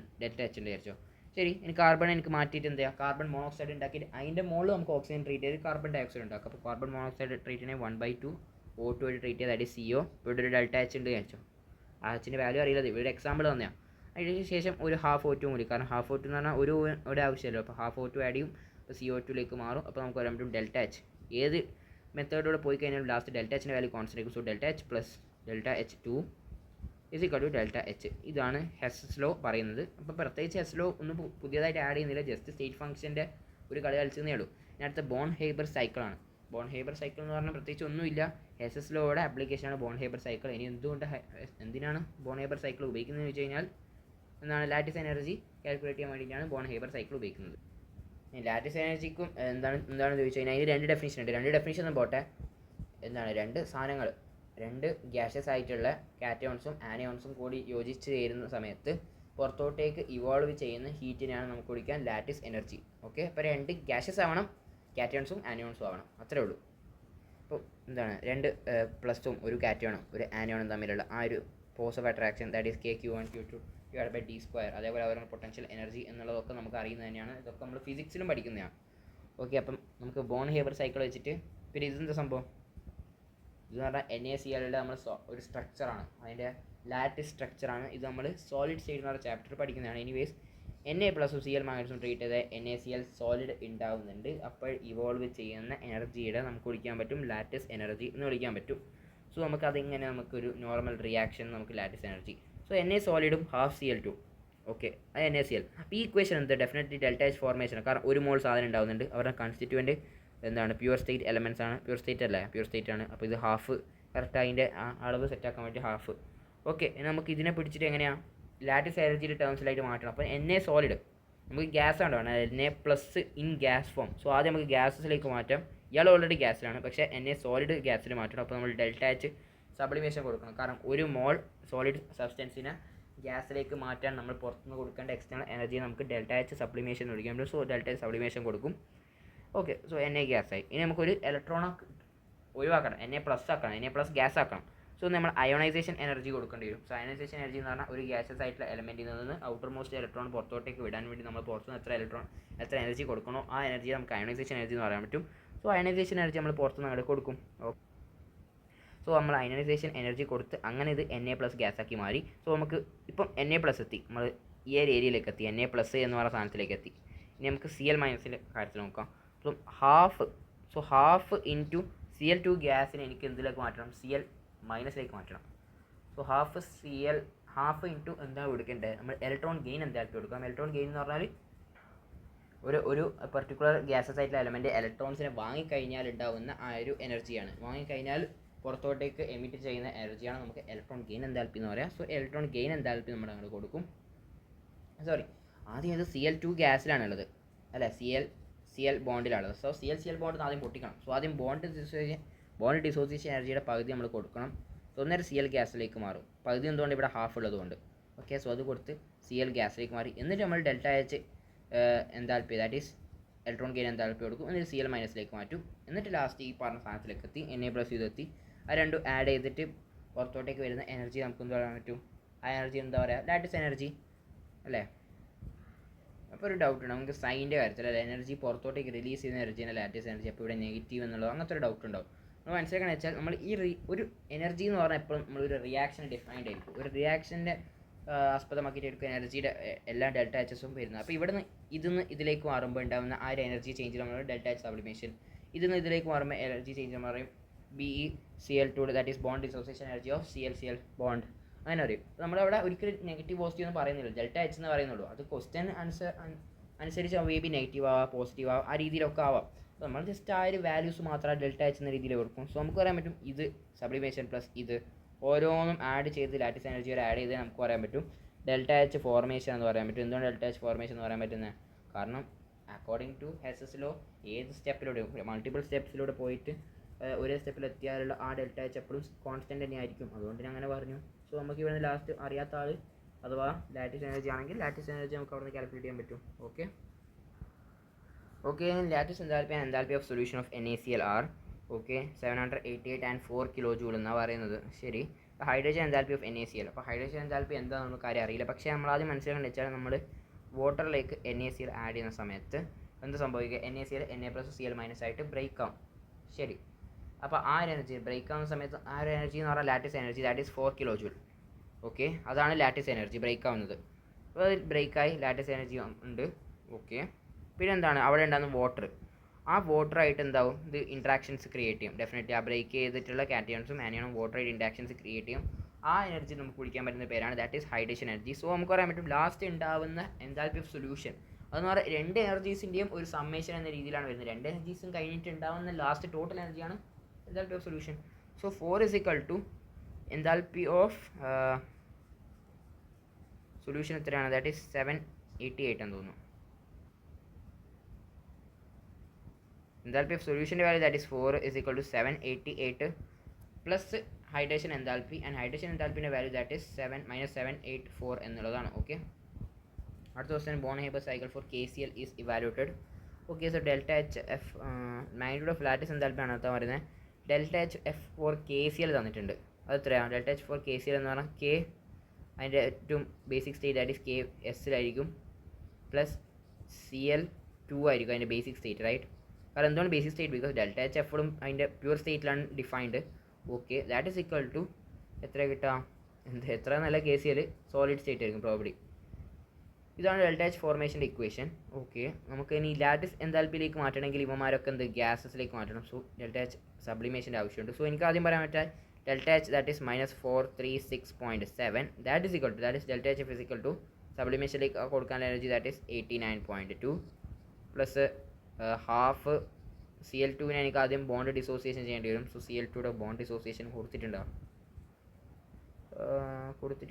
വിചാരിച്ചോ. ശരി, ഇനി കാർബൺ എനിക്ക് മാറ്റിയിട്ട് എന്താ കാർബൺ മോണോക്സൈഡ് ഉണ്ടാക്കിയിട്ട് അതിൻ്റെ മുകളിൽ നമുക്ക് ഓക്സിജൻ ട്രീറ്റ് ചെയ്ത് കാർബൺ ഡയോക്സൈഡ് ഉണ്ടാക്കും. അപ്പോൾ കാർബൺ മോണോക്സൈഡ് ട്രീറ്റ് ചെയ്യണേ 1/2 O2 ആയിട്ട് ട്രീറ്റ് ചെയ്ത് അതായത് CO. ഇവിടെ ഒരു ΔH ഉണ്ട് വിചാരിച്ചോ. ആ Hൻ്റെ വാല്യൂ അറിയില്ല, ഇവിടെ എക്സാമ്പിൾ തന്നെയാണ്. അതിന് ശേഷം ഒരു ½ O2 കൂടി, കാരണം ½ O2 എന്ന് പറഞ്ഞാൽ ഒരു ആവശ്യമല്ലോ. അപ്പോൾ ½ O2 ആഡ് ചെയ്യും, അപ്പോൾ CO2ലേക്ക് മാറും. അപ്പോൾ നമുക്ക് പറയാൻ പറ്റും ΔH ഏത് മെത്തേഡിലൂടെ പോയി കഴിഞ്ഞാൽ ലാസ്റ്റ് ΔHൻ്റെ വാല്യൂ കോൺസ്റ്റന്റ് ആയിരിക്കും. So ΔH + ΔH2 = ΔH. ഇതാണ് ഹെസ് ലോ പറയുന്നത്. അപ്പോൾ പ്രത്യേകിച്ച് ഹെസ് ലോ ഒന്നും പുതിയതായിട്ട് ആഡ് ചെയ്യുന്നില്ല, ജസ്റ്റ് സ്റ്റേറ്റ് ഫംഗ്ഷൻ്റെ ഒരു കളി കളിച്ചതേ ഉള്ളൂ. ഇനി അടുത്ത ബോൺ ഹേബർ സൈക്കിളാണ്. ബോൺ ഹേബർ സൈക്കിൾ എന്ന് പറഞ്ഞാൽ പ്രത്യേകിച്ച് ഒന്നുമില്ല, ഹെസ് ലോയുടെ ആപ്ലിക്കേഷനാണ് ബോൺ ഹേബർ സൈക്കിൾ. ഇനി എന്തിനാണ് ബോൺ ഹേബർ സൈക്കിൾ ഉപയോഗിക്കുന്നതെന്ന് വെച്ച് കഴിഞ്ഞാൽ എന്താണ് ലാറ്റിസ് എനർജി കാൽക്കുലേറ്റ് ചെയ്യാൻ വേണ്ടിയിട്ടാണ് ബോൺ ഹേബർ സൈക്കിൾ ഉപയോഗിക്കുന്നത്. ലാറ്റിസ് എനർജിക്കും എന്താണെന്ന് ചോദിച്ചു കഴിഞ്ഞാൽ അതിന് 2 ഡെഫിനിഷൻ ഉണ്ട്. 2 ഡെഫിനിഷൻ ഒന്നും പോട്ടെ, എന്താണ് 2 സാധനങ്ങൾ, 2 ഗ്യാസസ് ആയിട്ടുള്ള കാറ്റയോൺസും ആനയോൺസും കൂടി യോജിച്ച് ചേരുന്ന സമയത്ത് പുറത്തോട്ടേക്ക് ഇവോൾവ് ചെയ്യുന്ന ഹീറ്റിനാണ് നമുക്ക് വിളിക്കാൻ ലാറ്റിസ് എനർജി. ഓക്കെ, അപ്പോൾ 2 ഗ്യാസസ് ആവണം, കാറ്റയോൺസും ആനയോൺസും ആവണം, അത്രേ ഉള്ളൂ. അപ്പോൾ എന്താണ് 2 പ്ലസും ഒരു കാറ്റയോണും ഒരു ആനയോണും തമ്മിലുള്ള ആ ഒരു force of attraction that is KQ1 Q2 /D². അതേപോലെ അവരുടെ പൊട്ടൻഷ്യൽ എനർജി എന്നുള്ളതൊക്കെ നമുക്ക് അറിയുന്നത് തന്നെയാണ്. ഇതൊക്കെ നമ്മൾ ഫിസിക്സിലും പഠിക്കുന്നതാണ്. ഓക്കെ, അപ്പം നമുക്ക് ബോൺ ഹേബർ സൈക്കിൾ വെച്ചിട്ട് പിന്നെ ഇതെന്താ സംഭവം, ഇതെന്ന് പറഞ്ഞാൽ NaCl നമ്മൾ ഒരു സ്ട്രക്ചറാണ്, അതിൻ്റെ ലാറ്റിസ് സ്ട്രക്ചറാണ്. ഇത് നമ്മൾ സോളിഡ് സ്റ്റേറ്റ് എന്ന് പറഞ്ഞ ചാപ്റ്റർ പഠിക്കുന്നതാണ്. എനിവേസ് Na+ Cl- ട്രീറ്റ് ചെയ്ത NaCl സോളിഡ് ഉണ്ടാകുന്നുണ്ട്. അപ്പോൾ ഇവോൾവ് ചെയ്യുന്ന എനർജിയുടെ നമുക്ക് വിളിക്കാൻ പറ്റും ലാറ്റിസ് എനർജി എന്ന് വിളിക്കാൻ പറ്റും. സോ നമുക്കതിങ്ങനെ നമുക്കൊരു നോർമൽ റിയാക്ഷൻ നമുക്ക് lattice energy. So Na സോളിഡും ½ Cl2. Okay, അത് NaCl. അപ്പോൾ ഈ ഇക്വേഷൻ എന്ത് ഡെഫിനറ്റ്ലി ΔH ഫോർമേഷൻ, കാരണം 1 മോൾ സാധനം ഉണ്ടാകുന്നുണ്ട്. അവരുടെ കോൺസ്റ്റിറ്റ്യൂവൻറ്റ് എന്താണ് പ്യുവർ സ്റ്റേറ്റ് എലമെൻറ്റ്സ് ആണ്, പ്യുവർ സ്റ്റേറ്റ് അല്ല പ്യുവർ സ്റ്റേറ്റ് ആണ്. അപ്പോൾ ഇത് ½ കറക്റ്റ് അതിൻ്റെ അളവ് സെറ്റാക്കാൻ വേണ്ടി ½. ഓക്കെ, നമുക്ക് ഇതിനെ പിടിച്ചിട്ട് എങ്ങനെയാണ് ലാറ്റിസ് എനർജിയുടെ ടേംസിലായിട്ട് മാറ്റണം. അപ്പോൾ Na സോളിഡ് നമുക്ക് ഗ്യാസ് ആണ് വേണം, Na+ in gas form. So ആദ്യം നമുക്ക് ഗ്യാസസിലേക്ക് മാറ്റാം. ഇയാൾ ഓൾറെഡി ഗ്യാസിലാണ്, പക്ഷേ Na സോളിഡ് ഗ്യാസിൽ മാറ്റണം. അപ്പോൾ നമ്മൾ ΔH സബ്ലിമേഷൻ കൊടുക്കണം, കാരണം 1 മോൾ സോളിഡ് സബ്സ്റ്റൻസിനെ ഗ്യാസിലേക്ക് മാറ്റാൻ നമ്മൾ പുറത്തുനിന്ന് കൊടുക്കേണ്ട എക്സ്റ്റേണൽ എനർജിയെ നമുക്ക് ΔH സബ്ലിമേഷൻ എന്ന് വിളിക്കാൻ പറ്റും. സോ ΔH സബ്ലിമേഷൻ കൊടുക്കും. Okay, so Na ഗ്യാസായി. ഇനി നമുക്കൊരു ഇലക്ട്രോൺ ഒഴിവാക്കണം, Na+ ആക്കണം, Na+ ഗ്യാസ് ആക്കണം. സോ നമ്മൾ അയോണൈസേഷൻ എനർജി കൊടുക്കേണ്ടി വരും. സോ അയോണൈസേഷൻ എനർജി എന്ന് പറഞ്ഞാൽ ഒരു ഗ്യാസസ് ആയിട്ടുള്ള എലമെൻറ്റിൽ നിന്ന് ഔട്ടർ മോസ്റ്റ് ഇലക്ട്രോൺ പുറത്തോട്ടേക്ക് വിടാൻ വേണ്ടി നമ്മൾ പുറത്തുനിന്ന് എത്ര എനർജി കൊടുക്കണോ ആ എനർജി നമുക്ക് അയോണൈസേഷൻ എനർജി എന്ന് പറയാൻ പറ്റും. സോ അയോണൈസേഷൻ എനർജി നമ്മൾ പുറത്തുനിന്ന് അങ്ങോട്ട് കൊടുക്കും. സോ നമ്മൾ അയണൈസേഷൻ എനർജി കൊടുത്ത് അങ്ങനെ ഇത് Na+ ഗ്യാസാക്കി മാറി. സോ നമുക്ക് ഇപ്പം Na+ എത്തി, നമ്മൾ ഈ ഒരു ഏരിയയിലേക്ക് എത്തി, Na+ എന്ന് പറയുന്ന സാധനത്തിലേക്ക് എത്തി. ഇനി നമുക്ക് Cl- കാര്യത്തിൽ നോക്കാം. അപ്പം ½ ഇൻറ്റു Cl2 ഗ്യാസിനെ എനിക്ക് എന്തിലേക്ക് മാറ്റണം, Cl- മാറ്റണം. സോ ½ ഇൻറ്റു എന്താ കൊടുക്കേണ്ടത്, നമ്മൾ ഇലക്ട്രോൺ ഗെയിൻ എന്തായാലും കൊടുക്കാം. ഇലക്ട്രോൺ ഗെയിൻ എന്ന് പറഞ്ഞാൽ ഒരു പർട്ടിക്കുലർ ഗ്യാസസ് ആയിട്ടുള്ള എലമെൻറ്റ് ഇലക്ട്രോൺസിനെ വാങ്ങിക്കഴിഞ്ഞാൽ ഉണ്ടാകുന്ന ആ ഒരു എനർജിയാണ്. വാങ്ങിക്കഴിഞ്ഞാൽ പുറത്തോട്ടേക്ക് എമിറ്റ് ചെയ്യുന്ന എനർജിയാണ് നമുക്ക് ഇലക്ട്രോൺ ഗെയിൻ എന്താൽപ്പി എന്ന് പറയാം. സോ ഇലക്ട്രോൺ ഗെയിൻ എന്താൽപ്പി നമ്മൾ അങ്ങോട്ട് കൊടുക്കും. ആദ്യം ഇത് Cl2 ഗ്യാസിലാണുള്ളത്, അല്ല Cl ബോണ്ടിലാണുള്ളത്. സോ Cl ബോണ്ട് ആദ്യം പൊട്ടിക്കണം. സോ ആദ്യം ബോണ്ട് ബോണ്ട് ഡിസോസിയേഷൻ എനർജിയുടെ പകുതി നമ്മൾ കൊടുക്കണം. സോ ഒന്നൊരു സി എൽ ഗ്യാസിലേക്ക് മാറും. പകുതി എന്തുകൊണ്ട് ഇവിടെ ഹാഫ് ഉള്ളതുകൊണ്ട്. ഓക്കെ, സോ അത് കൊടുത്ത് സി എൽ ഗ്യാസിലേക്ക് മാറി. എന്നിട്ട് നമ്മൾ delta H enthalpy that is electron gain enthalpy കൊടുക്കും. എന്നിട്ട് സി എൽ മൈനസിലേക്ക് മാറ്റും. എന്നിട്ട് ലാസ്റ്റ് ഈ പറഞ്ഞ സാധനത്തിലേക്ക് എത്തി, എൻ എ പ്ലസ് ഇതെത്തി. ആ രണ്ടും ആഡ് ചെയ്തിട്ട് പുറത്തോട്ടേക്ക് വരുന്ന എനർജി നമുക്ക് എന്ത് പറയാൻ പറ്റും? ആ എനർജി എന്താ പറയുക? ലാറ്റിസ് എനർജി അല്ലേ? അപ്പോൾ ഒരു ഡൗട്ട് ഉണ്ട് നമുക്ക് സൈൻ്റെ കാര്യത്തിൽ, അല്ലെ എനർജി പുറത്തോട്ടേക്ക് റിലീസ് ചെയ്യുന്ന എനർജിയാണ് ലാറ്റിസ് എനർജി. അപ്പോൾ ഇവിടെ നെഗറ്റീവ് എന്നുള്ളത് അങ്ങനത്തെ ഒരു ഡൗട്ട് ഉണ്ടാവും. നമ്മൾ മനസ്സിലാക്കണമെന്ന് വെച്ചാൽ നമ്മൾ ഈ ഒരു എനർജി എന്ന് പറഞ്ഞാൽ എപ്പോഴും നമ്മളൊരു റിയാക്ഷൻ ഡിഫൈൻഡ് ആയിരിക്കും. ഒരു റിയാക്ഷൻ്റെ ആസ്പദമാക്കിയിട്ട് എടുക്കുന്ന എനർജിയുടെ എല്ലാ ഡെൽറ്റ എച്ചസും വരുന്നത്. അപ്പോൾ ഇവിടുന്ന് ഇതിലേക്ക് മാറുമ്പോൾ ഉണ്ടാകുന്ന ആ ഒരു എനർജി ചേഞ്ച് നമ്മൾ ഡെൽറ്റ എച്ച് സബ്ലിമേഷൻ. ഇതിലേക്ക് മാറുമ്പോൾ എനർജി ചേഞ്ച് എന്ന് പറയും BeCl2 that is bond dissociation energy of ClCl bond. അങ്ങനെ പറയും. നമ്മളവിടെ ഒരിക്കലും നെഗറ്റീവ് പോസിറ്റീവ് എന്ന് പറയുന്നില്ല, ഡെൽറ്റ എച്ച് എന്ന് പറയുന്നുള്ളൂ. അത് ക്വസ്റ്റ്യൻ അനുസരിച്ച് മേ ബി നെഗറ്റീവ് ആവാം, പോസിറ്റീവ് ആവാം, ആ രീതിയിലൊക്കെ ആവാം. അപ്പോൾ നമ്മൾ ജസ്റ്റ് ആ ഒരു വാല്യൂസ് മാത്രം ഡെൽറ്റ എച്ച് എന്ന രീതിയിൽ കൊടുക്കും. സോ നമുക്ക് പറയാൻ പറ്റും ഇത് സബ്ലിമേഷൻ പ്ലസ് ഇത് ഓരോന്നും ആഡ് ചെയ്ത് ലാറ്റിസ് എനർജി വരെ ആഡ് ചെയ്ത് നമുക്ക് പറയാൻ പറ്റും ഡെൽറ്റ എച്ച് ഫോർമേഷൻ എന്ന് പറയാൻ പറ്റും. എന്തുകൊണ്ട് ഡെൽറ്റ എച്ച് ഫോർമേഷൻ എന്ന് പറയാൻ പറ്റുന്നത്? കാരണം അക്കോർഡിംഗ് ടു ഹെസസ് ലോ ഏത് സ്റ്റെപ്പിലൂടെ മൾട്ടിപ്പിൾ സ്റ്റെപ്സിലൂടെ പോയിട്ട് ഒരേ സ്റ്റെപ്പിലെത്തിയാലുള്ള ആ ഡെൽറ്റ എച്ച് എപ്പോഴും കോൺസ്റ്റൻ്റ് തന്നെ ആയിരിക്കും. അതുകൊണ്ട് ഞാൻ അങ്ങനെ പറഞ്ഞു. സോ നമുക്ക് ഇവിടെ ലാസ്റ്റ് അറിയാത്ത ആൾ അഥവാ ലാറ്റിസ് എനർജി ആണെങ്കിൽ ലാറ്റിസ് എനർജി നമുക്ക് അവിടെ നിന്ന് കാൽക്കുലേറ്റ് ചെയ്യാൻ പറ്റും. Okay lattice enthalpy and enthalpy of solution of NaCl are 788 and 4 kJ എന്നാണ് പറയുന്നത്. ശരി, ഹൈഡ്രജൻ എൻതാൽപ്പി ഓഫ് NaCl. അപ്പോൾ ഹൈഡ്രജൻ എൻതാൽപ്പി എന്താണെന്ന് നമുക്ക് കാര്യം അറിയില്ല. പക്ഷേ നമ്മളാദ്യം മനസ്സിലാക്കേണ്ടത് വെച്ചാൽ നമ്മൾ വാട്ടറിലേക്ക് NaCl ആഡ് ചെയ്യുന്ന സമയത്ത് എന്ത് സംഭവിക്കുക? NaCl Na+Cl- ആയിട്ട് ബ്രേക്ക് ആവും. ശരി, അപ്പോൾ ആ ഒരു എനർജി ബ്രേക്ക് ആവുന്ന സമയത്ത് ആ ഒരു എനർജി എന്ന് പറഞ്ഞാൽ lattice energy that is 4 kJ. Okay, അതാണ് ലാറ്റിസ് എനർജി ബ്രേക്ക് ആവുന്നത്. അപ്പോൾ ബ്രേക്കായി ലാറ്റിസ് എനർജി ഉണ്ട്. ഓക്കെ, പിന്നെ എന്താണ് അവിടെ ഉണ്ടാകുന്ന വാട്ടർ. ആ വാട്ടറായിട്ട് എന്താവും? ഇത് ഇൻട്രാക്ഷൻസ് ക്രിയേറ്റ് ചെയ്യും. ഡെഫിനറ്റ്ലി ആ ബ്രേക്ക് ചെയ്തിട്ടുള്ള കാറ്റയോൺസും ആനിയോണും വാട്ടറായിട്ട് ഇൻട്രാക്ഷൻസ് ക്രിയേറ്റ് ചെയ്യും. ആ എനർജി നമുക്ക് കുടിക്കാൻ പറ്റുന്ന പേരാണ് that is hydrogen energy. So നമുക്ക് പറയാൻ പറ്റും ലാസ്റ്റ് ഉണ്ടാവുന്ന എൻതാൽപ്പി ഓഫ് സൊല്യൂഷൻ അതെന്ന് പറഞ്ഞാൽ രണ്ട് എനർജീസിൻ്റെയും ഒരു സമ്മേഷൻ എന്ന രീതിയിലാണ് വരുന്നത്. രണ്ട് എനർജീസും കഴിഞ്ഞിട്ട് ഉണ്ടാവുന്ന ലാസ്റ്റ് ടോട്ടൽ എനർജിയാണ് enthalpy of solution. So 4 = enthalpy of solution എത്രയാണ്? ദാറ്റ് ഈസ് 788 എന്ന് തോന്നുന്നു. എൻതാൽപ്പി ഓഫ് സൊല്യൂഷൻ്റെ value that is 4 = 788 plus hydrogen enthalpy. And hydrogen എൻതാൽപ്പിൻ്റെ വാല്യൂ ദാറ്റ് ഈസ് 784 എന്നുള്ളതാണ്. ഓക്കെ, അടുത്ത question Born Haber cycle for KCl is evaluated. Okay, so delta H F magnitude of lattice എൻതാൽപ്പിയാണ് അടുത്ത പറയുന്നത്. Delta H F for KCl തന്നിട്ടുണ്ട്. അത് എത്രയാണ്? Delta H four KCl എന്ന് പറഞ്ഞാൽ K അതിൻ്റെ ഏറ്റവും basic state that is KS plus Cl2 ആയിരിക്കും അതിൻ്റെ ബേസിക് സ്റ്റേറ്റ്, റൈറ്റ്? കാരണം എന്താണ് basic state? Because delta H എപ്പോഴും അതിൻ്റെ പ്യൂർ സ്റ്റേറ്റിലാണ് defined. Okay, that is equal to എത്ര കിട്ടാം? എത്ര നല്ല KCl സോളിഡ് സ്റ്റേറ്റ് ആയിരിക്കും പ്രോബബ്ലി. ഇതാണ് ഡെൽറ്റ എച്ച് ഫോർമേഷൻ്റെ ഇക്വേഷൻ. ഓക്കെ, നമുക്ക് ഇനി ലാറ്റിസ് എൻതാൽപ്പിയിലേക്ക് മാറ്റണമെങ്കിൽ ഇവന്മാരൊക്കെ എന്ത് ഗ്യാസസിലേക്ക് മാറ്റണം. സോ ഡെൽറ്റ എച്ച് സബ്ലിമേഷൻ്റെ ആവശ്യമുണ്ട്. സോ എനിക്ക് ആദ്യം പറയാൻ പറ്റാൽ delta H that is -436.7 that is equal to that is delta H physical to സബ്ലിമേഷനിലേക്ക് കൊടുക്കാനുള്ള energy that is 89.2 plus half Cl2 എനിക്ക് ആദ്യം ബോണ്ട് ഡിസോസിയേഷൻ ചെയ്യേണ്ടി വരും. സോ Cl2യുടെ ബോണ്ട് ഡിസോസിയേഷൻ കൊടുത്തിട്ടുണ്ടോ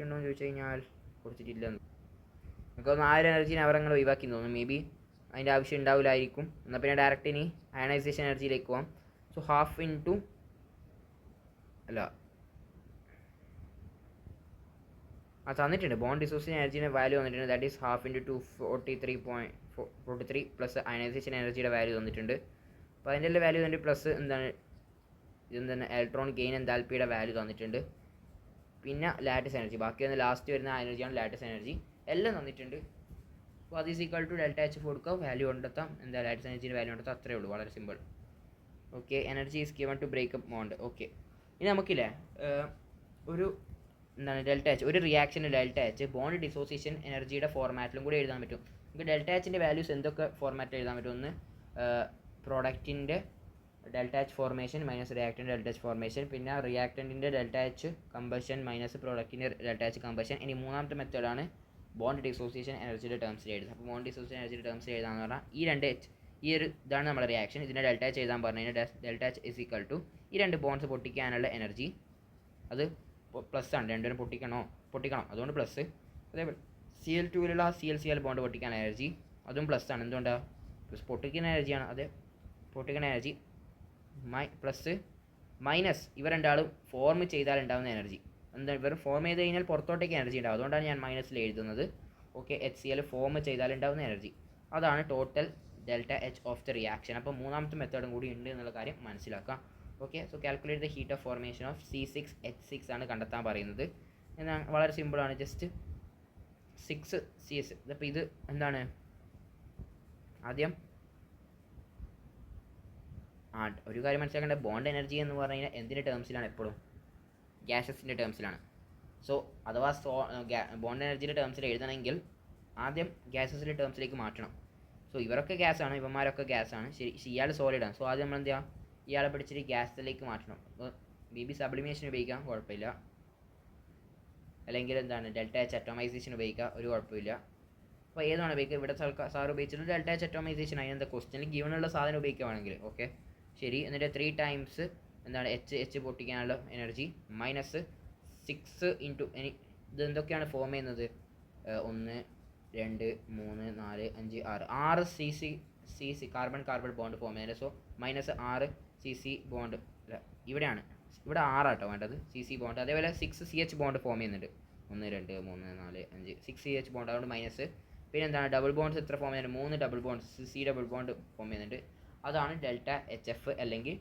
എന്ന് ചോദിച്ചു കഴിഞ്ഞാൽ കൊടുത്തിട്ടില്ലെന്ന്. നമുക്കൊന്ന് ആ ഒരു എനർജീനെ അവരങ്ങൾ ഒഴിവാക്കി തോന്നുന്നു. മേ ബി അതിൻ്റെ ആവശ്യം ഉണ്ടാവില്ലായിരിക്കും. എന്നാൽ പിന്നെ ഡയറക്റ്റ് ഇനി അയണൈസേഷൻ എനർജിയിലേക്ക് പോകാം. സോ ഹാഫ് ഇൻറ്റു തന്നിട്ടുണ്ട് ബോണ്ട് ഡിസോസിയേഷൻ എനർജിയുടെ വാല്യൂ തന്നിട്ടുണ്ട്. That is half into 243 plus ionisation എനർജിയുടെ വാല്യൂ തന്നിട്ടുണ്ട്. അപ്പോൾ അതിൻ്റെ വാല്യൂ തന്നിട്ട് പ്ലസ് ഇതെന്താണ് ഇലക്ട്രോൺ ഗെയിൻ എൻതാൽപ്പിയുടെ വാല്യൂ തന്നിട്ടുണ്ട്. പിന്നെ ലാറ്റിസ് എനർജി ബാക്കി വന്ന് ലാസ്റ്റ് വരുന്ന എനർജിയാണ് ലാറ്റിസ് എനർജി എല്ലാം തന്നിട്ടുണ്ട്. അപ്പോൾ അത് is equal to delta H കൊടുക്കുക, വാല്യൂ കണ്ടെത്താം. എന്താ ലാറ്റിസ് എനർജിയുടെ വാല്യൂ കണ്ടെത്താം, അത്രയേ ഉള്ളൂ, വളരെ simple. Okay, energy is given to break up bond. Okay, ഇനി നമുക്കില്ലേ ഒരു ഡെൽറ്റ എച്ച് ഒരു റിയാക്ഷന് ഡെൽറ്റ എച്ച് ബോണ്ട് ഡിസോസിയേഷൻ എനർജിയുടെ ഫോർമാറ്റിലും കൂടി എഴുതാൻ പറ്റും. നമുക്ക് ഡെൽറ്റ എച്ചിൻ്റെ വാല്യൂസ് എന്തൊക്കെ ഫോർമാറ്റിൽ എഴുതാൻ പറ്റും? ഒന്ന് പ്രോഡക്റ്റിൻ്റെ ഡെൽറ്റ എച്ച് ഫോർമേഷൻ മൈനസ് റിയാക്ടൻ്റെ ഡെൽറ്റ എച്ച് ഫോർമേഷൻ, പിന്നെ റിയാക്ടൻറ്റിൻ്റെ ഡെൽറ്റ എച്ച് കമ്പഷൻ മൈനസ് പ്രോഡക്റ്റിൻ്റെ ഡെൽറ്റ എച്ച് കമ്പഷൻ. ഇനി മൂന്നാമത്തെ മെത്തേഡാണ് ബോണ്ട് ഡിസോസിയേഷൻ എനർജിയുടെ ടേംസിൽ എഴുതുന്നത്. അപ്പോൾ ബോണ്ട് ഡിസോസിയേഷൻ എനർജിയുടെ ടേംസിൽ എഴുതാമെന്ന് പറഞ്ഞാൽ ഈ ഒരു ഇതാണ് നമ്മുടെ റിയാക്ഷൻ. ഇതിൻ്റെ ഡെൽറ്റ എച്ച് എഴുതാൻ പറഞ്ഞു കഴിഞ്ഞാൽ delta H is equal to ഈ രണ്ട് ബോണ്ട്സ് പൊട്ടിക്കാനുള്ള എനർജി അത് പ്ലസ് ആണ്. രണ്ടുപേരും പൊട്ടിക്കണം അതുകൊണ്ട് പ്ലസ്. അതേപോലെ Cl2ലുള്ള Cl ബോണ്ട് പൊട്ടിക്കാൻ എനർജി അതും പ്ലസ് ആണ്. എന്തുകൊണ്ടാണ്? പ്ലസ് പൊട്ടിക്കുന്ന എനർജിയാണ്. അത് പൊട്ടിക്കുന്ന എനർജി പ്ലസ് മൈനസ് ഇവ രണ്ടാളും ഫോം ചെയ്താൽ ഉണ്ടാകുന്ന എനർജി. എന്താ, ഇവർ ഫോം ചെയ്ത് കഴിഞ്ഞാൽ പുറത്തോട്ടേക്ക് എനർജി ഉണ്ടാവും, അതുകൊണ്ടാണ് ഞാൻ മൈനസിൽ എഴുതുന്നത്. ഓക്കെ, HCl ഫോം ചെയ്താൽ ഉണ്ടാകുന്ന എനർജി, അതാണ് total delta H of the reaction. അപ്പോൾ മൂന്നാമത്തെ മെത്തേഡും കൂടി ഉണ്ട് എന്നുള്ള കാര്യം മനസ്സിലാക്കാം. Okay, so calculate the heat of formation of C6H6 ആണ് കണ്ടെത്താൻ പറയുന്നത്. എന്നാൽ വളരെ സിമ്പിളാണ്, ജസ്റ്റ് 6CS. അപ്പോൾ ഇത് എന്താണ്, ആദ്യം ഒരു കാര്യം മനസ്സിലാക്കേണ്ട, ബോണ്ട് എനർജി എന്ന് പറഞ്ഞു കഴിഞ്ഞാൽ എന്തിൻ്റെ ടേംസിലാണ്, എപ്പോഴും ഗ്യാസസിൻ്റെ ടേംസിലാണ്. സോ അഥവാ ബോണ്ട് എനർജിയുടെ ടേംസിൽ എഴുതണമെങ്കിൽ ആദ്യം ഗ്യാസസിൻ്റെ ടേംസിലേക്ക് മാറ്റണം. സോ ഇവരൊക്കെ ഗ്യാസാണ്, ഇവന്മാരൊക്കെ ഗ്യാസാണ്, ശരി. ഇയാൾ സോളിഡാണ്. സോ ആദ്യം നമ്മൾ എന്ത് ചെയ്യുക, ഇയാളെ പിടിച്ചിട്ട് ഗ്യാസിലേക്ക് മാറ്റണം. BB സബ്ലിമേഷൻ ഉപയോഗിക്കാം, കുഴപ്പമില്ല. അല്ലെങ്കിൽ എന്താണ് ഡെൽറ്റ എച്ച് അറ്റോമൈസേഷൻ ഉപയോഗിക്കുക, ഒരു കുഴപ്പമില്ല. അപ്പോൾ ഏതാണ് ഉപയോഗിക്കുക, ഇവിടെ സാർ ഉപയോഗിച്ചിട്ട് ഡെൽറ്റ എച്ച് അറ്റോമൈസേഷൻ. അതിനെന്താ ക്വസ്റ്റ്യനിൽ ഗിവനുള്ള സാധനം ഉപയോഗിക്കുകയാണെങ്കിൽ ഓക്കെ ശരി. എന്നിട്ട് 3 ടൈംസ് എന്താണ് എച്ച് പൊട്ടിക്കാനുള്ള എനർജി മൈനസ് 6 ഇൻറ്റു ഇത് എന്തൊക്കെയാണ് ഫോം ചെയ്യുന്നത്, 1 2 3 4 5 6 CC കാർബൺ ബോണ്ട് ഫോം ചെയ്യുന്നത്. സോ മൈനസ് 6 CC ബോണ്ട് ഇവിടെയാണ്, ഇവിടെ 6 ആട്ടോ വേണ്ടത് CC ബോണ്ട്. അതേപോലെ 6 CH ബോണ്ട് ഫോം ചെയ്യുന്നുണ്ട്, 1 2 3 4 5 6 CH ബോണ്ട്, അതുകൊണ്ട് മൈനസ്. പിന്നെ എന്താണ് ഡബിൾ ബോണ്ട്സ് എത്ര ഫോം ചെയ്യുന്നുണ്ട്, 3 double bonds C double bond form ചെയ്യുന്നുണ്ട്. അതാണ് ഡെൽറ്റ HF അല്ലെങ്കിൽ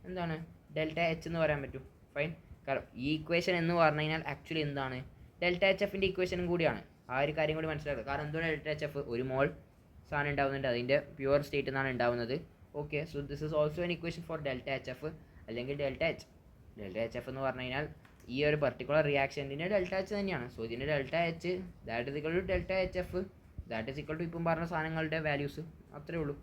എന്താണ് ഡെൽറ്റ എച്ച് എന്ന് പറയാൻ പറ്റും. ഫൈൻ. കാരണം ഈ ഇക്വേഷൻ എന്ന് പറഞ്ഞു കഴിഞ്ഞാൽ ആക്ച്വലി എന്താണ് ഡെൽറ്റ HFൻ്റെ ഇക്വേഷനും കൂടിയാണ്. ആ ഒരു കാര്യം കൂടി മനസ്സിലാക്കുക. കാരണം എന്താണ് ഡെൽറ്റ HF, ഒരു മോൾ സാധനം ഉണ്ടാവുന്നുണ്ട്, അതിൻ്റെ പ്യുവർ സ്റ്റേറ്റിൽ നിന്നാണ് ഉണ്ടാവുന്നത്. Okay, so this is also an equation for delta HF അല്ലെങ്കിൽ ഡെൽറ്റ എച്ച്. ഡെൽറ്റ HF എന്ന് പറഞ്ഞു കഴിഞ്ഞാൽ ഈ ഒരു പർട്ടിക്കുലർ റിയാക്ഷൻ്റെ ഡെൽറ്റ എച്ച് തന്നെയാണ്. സോ ഇതിൻ്റെ delta H that is equal to delta HF that is equal to ഇപ്പം പറഞ്ഞ സാധനങ്ങളുടെ വാല്യൂസ്, അത്രേ ഉള്ളൂ.